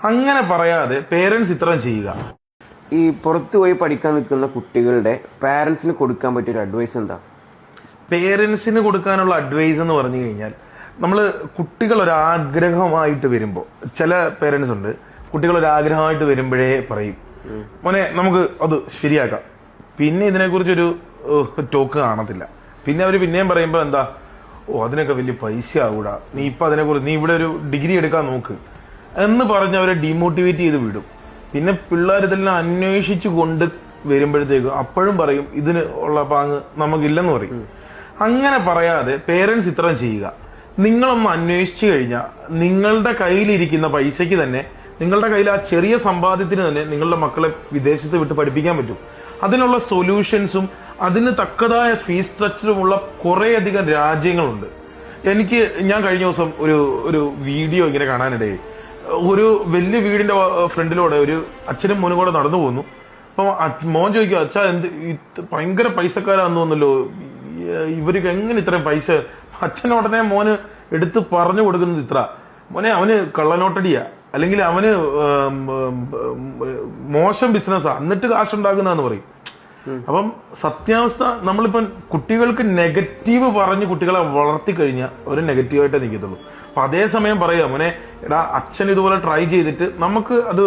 അങ്ങനെ പറയാതെ പേരൻസ് ഇത്രയും ചെയ്യുക. ഈ പുറത്തുപോയി പഠിക്കാൻ നിൽക്കുന്ന കുട്ടികളുടെ പാരന്റ്സിന് കൊടുക്കാൻ പറ്റിയ ഒരു അഡ്വൈസ് എന്താ? പേരൻസിന് കൊടുക്കാനുള്ള അഡ്വൈസ് എന്ന് പറഞ്ഞു കഴിഞ്ഞാൽ, നമ്മൾ കുട്ടികൾ ഒരാഗ്രഹമായിട്ട് വരുമ്പോൾ, ചില പേരൻസ് ഉണ്ട് കുട്ടികൾ ഒരാഗ്രഹമായിട്ട് വരുമ്പോഴേ പറയും, മോനെ നമുക്ക് അത് ശരിയാക്കാം, പിന്നെ ഇതിനെക്കുറിച്ചൊരു ടോക്ക് കാണത്തില്ല. പിന്നെ അവർ പിന്നെയും പറയുമ്പോൾ എന്താ, അതിനൊക്കെ വലിയ പൈസ ആകൂടാ, നീ ഇപ്പൊ അതിനെക്കുറിച്ച് നീ ഇവിടെ ഒരു ഡിഗ്രി എടുക്കാൻ നോക്ക് എന്ന് പറഞ്ഞ് അവരെ ഡീമോട്ടിവേറ്റ് ചെയ്ത് വിടും. പിന്നെ പിള്ളേർ ഇതെല്ലാം അന്വേഷിച്ചു കൊണ്ട് വരുമ്പോഴത്തേക്കും അപ്പോഴും പറയും ഇതിന് ഉള്ള പാങ്ങ് നമുക്കില്ലെന്ന് പറയും. അങ്ങനെ പറയാതെ പേരൻസ് ഇത്രയും ചെയ്യുക. നിങ്ങളൊന്ന് അന്വേഷിച്ചു കഴിഞ്ഞാൽ നിങ്ങളുടെ കയ്യിലിരിക്കുന്ന പൈസയ്ക്ക് തന്നെ, നിങ്ങളുടെ കയ്യിൽ ആ ചെറിയ സമ്പാദ്യത്തിന് തന്നെ നിങ്ങളുടെ മക്കളെ വിദേശത്ത് വിട്ട് പഠിപ്പിക്കാൻ പറ്റും. അതിനുള്ള സൊല്യൂഷൻസും അതിന് തക്കതായ ഫീസ് സ്ട്രക്ചറുമുള്ള കുറേയധികം രാജ്യങ്ങളുണ്ട്. ഞാൻ കഴിഞ്ഞ ദിവസം ഒരു വീഡിയോ ഇങ്ങനെ കാണാനിടയായി. ഒരു വലിയ വീടിന്റെ ഫ്രണ്ടിലൂടെ ഒരു അച്ഛനും മോനും കൂടെ നടന്നു പോകുന്നു. അപ്പൊ മോൻ ചോദിക്കുക, അച്ഛാ എന്ത് ഭയങ്കര പൈസക്കാരാന്ന് തോന്നല്ലോ, ഇവർക്ക് എങ്ങനെ ഇത്രയും പൈസ? അച്ഛൻ ഉടനെ മോന് എടുത്ത് പറഞ്ഞു കൊടുക്കുന്നത് ഇത്ര, മോനെ അവന് കള്ളനോട്ടടിയാ, അല്ലെങ്കിൽ അവന് മോശം ബിസിനസ്സാ, എന്നിട്ട് കാശുണ്ടാക്കുന്നതെന്ന് പറയും. അപ്പം സത്യാവസ്ഥ, നമ്മളിപ്പം കുട്ടികൾക്ക് നെഗറ്റീവ് പറഞ്ഞ് കുട്ടികളെ വളർത്തി കഴിഞ്ഞാൽ ഒരു നെഗറ്റീവായിട്ടേ നിൽക്കത്തുള്ളൂ. അപ്പൊ അതേസമയം പറയാ, മോനെ എടാ അച്ഛൻ ഇതുപോലെ ട്രൈ ചെയ്തിട്ട് നമുക്ക് അത്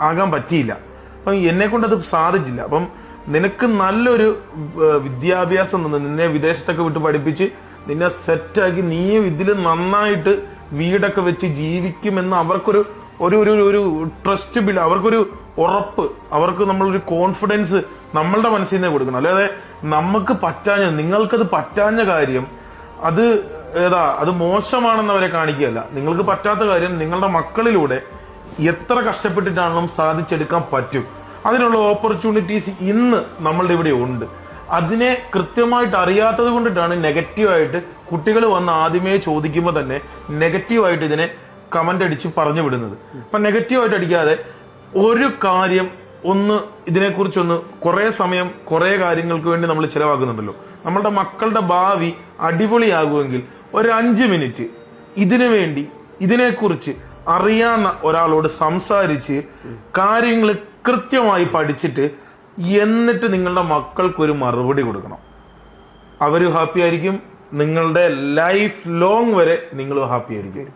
ആകാൻ പറ്റിയില്ല, അപ്പം എന്നെ കൊണ്ട് അത് സാധിച്ചില്ല, അപ്പം നിനക്ക് നല്ലൊരു വിദ്യാഭ്യാസം നിന്നെ വിദേശത്തൊക്കെ വിട്ട് പഠിപ്പിച്ച് നിന്നെ സെറ്റാക്കി നീ ഇതിൽ നന്നായിട്ട് വീടൊക്കെ വെച്ച് ജീവിക്കുമെന്ന് അവർക്കൊരു ഒരു ട്രസ്റ്റ് ബിൽഡ്, അവർക്കൊരു ഉറപ്പ്, അവർക്ക് നമ്മളൊരു കോൺഫിഡൻസ് നമ്മളുടെ മനസ്സിൽ നിന്ന് കൊടുക്കണം. അല്ലാതെ നമുക്ക് പറ്റാഞ്ഞ, നിങ്ങൾക്കത് പറ്റാഞ്ഞ കാര്യം അത് മോശമാണെന്ന് അവരെ കാണിക്കുകയല്ല. നിങ്ങൾക്ക് പറ്റാത്ത കാര്യം നിങ്ങളുടെ മക്കളിലൂടെ എത്ര കഷ്ടപ്പെട്ടിട്ടാണെങ്കിലും സാധിച്ചെടുക്കാൻ പറ്റും. അതിനുള്ള ഓപ്പർച്യൂണിറ്റീസ് ഇന്ന് നമ്മളുടെ ഇവിടെ ഉണ്ട്. അതിനെ കൃത്യമായിട്ട് അറിയാത്തത് കൊണ്ടിട്ടാണ് നെഗറ്റീവായിട്ട് കുട്ടികൾ വന്ന് ആദ്യമേ ചോദിക്കുമ്പോൾ തന്നെ നെഗറ്റീവായിട്ട് ഇതിനെ കമന്റ് അടിച്ച് പറഞ്ഞു വിടുന്നത്. അപ്പൊ നെഗറ്റീവായിട്ട് അടിക്കാതെ ഒരു കാര്യം ഇതിനെക്കുറിച്ചൊന്ന് കുറെ സമയം കുറെ കാര്യങ്ങൾക്ക് വേണ്ടി നമ്മൾ ചിലവാക്കുന്നുണ്ടല്ലോ. നമ്മളുടെ മക്കളുടെ ഭാവി അടിപൊളിയാകുമെങ്കിൽ ഒരു 5 മിനിറ്റ് ഇതിനു വേണ്ടി ഇതിനെക്കുറിച്ച് അറിയാവുന്ന ഒരാളോട് സംസാരിച്ച് കാര്യങ്ങൾ കൃത്യമായി പഠിച്ചിട്ട് എന്നിട്ട് നിങ്ങളുടെ മക്കൾക്കൊരു മറുപടി കൊടുക്കണം. അവര് ഹാപ്പി ആയിരിക്കും, നിങ്ങളുടെ ലൈഫ് ലോങ് വരെ നിങ്ങൾ ഹാപ്പി ആയിരിക്കും.